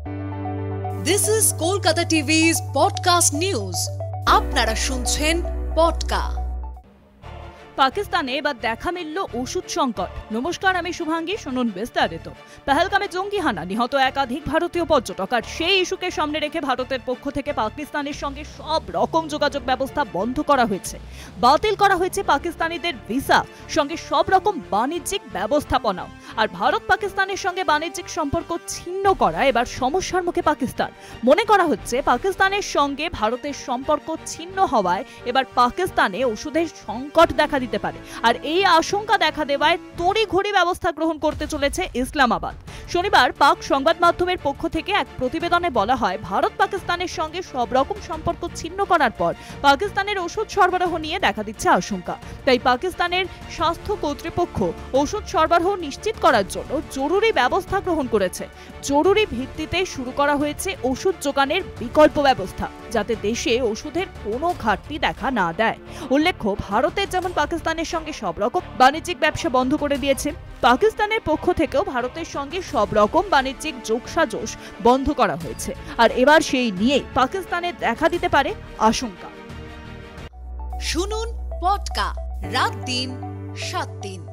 This is Kolkata TV's podcast news. আপনারা শুনছেন পডকা। পাকিস্তানে এবার দেখা মিলল ওষুধ সংকট। নমস্কার, আমি শুভাঙ্গী। শুনুন বিস্তারিত। পহেলগামে জঙ্গি হানা, নিহত একাধিক ভারতীয় পর্যটক, আর সেই ইস্যুকে সামনে রেখে ভারতের পক্ষ থেকে পাকিস্তানের সঙ্গে সব রকম যোগাযোগ ব্যবস্থা বন্ধ করা হয়েছে। বাতিল করা হয়েছে পাকিস্তানিদের ভিসা, সঙ্গে সব রকম বাণিজ্যিক ব্যবস্থাপনাও। আর ভারত পাকিস্তানের সঙ্গে বাণিজ্যিক সম্পর্ক ছিন্ন করা এবার সমস্যার মুখে পাকিস্তান। মনে করা হচ্ছে পাকিস্তানের সঙ্গে ভারতের সম্পর্ক ছিন্ন হওয়ায় এবার পাকিস্তানে ওষুধের সংকট দেখা দিতে পারে। আর এই আশঙ্কা দেখা দেওয়ায় তড়িঘড়ি ব্যবস্থা গ্রহণ করতে চলেছে ইসলামাবাদ। শনিবার পাক সংবাদ মাধ্যমের পক্ষ থেকে এক প্রতিবেদনে বলা হয়, ভারত পাকিস্তানের সঙ্গে সব রকম সম্পর্ক ছিন্ন করার পর পাকিস্তানের ওষুধ সরবরাহ নিয়ে দেখা দিচ্ছে আশঙ্কা। তাই পাকিস্তানের স্বাস্থ্য কর্তৃপক্ষ ওষুধ সরবরাহ নিশ্চিত করার জন্য জরুরি ব্যবস্থা গ্রহণ করেছে। জরুরি ভিত্তিতে শুরু করা হয়েছে ওষুধ যোগানের বিকল্প ব্যবস্থা, যাতে দেশে ওষুধের কোনো ঘাটতি দেখা না দেয়। উল্লেখ্য, ভারতের যেমন পাকিস্তানের সঙ্গে সব রকম বাণিজ্যিক ব্যবসা বন্ধ করে দিয়েছে, পাকিস্তানের পক্ষ থেকেও ভারতের সঙ্গে সব রকম বাণিজ্যিক যোগসাজশ বন্ধ করা হয়েছে। আর এবার সেই নিয়েই পাকিস্তানের দেখা দিতে পারে আশঙ্কা। শুনুন পডকা, রাত দিন 7 দিন।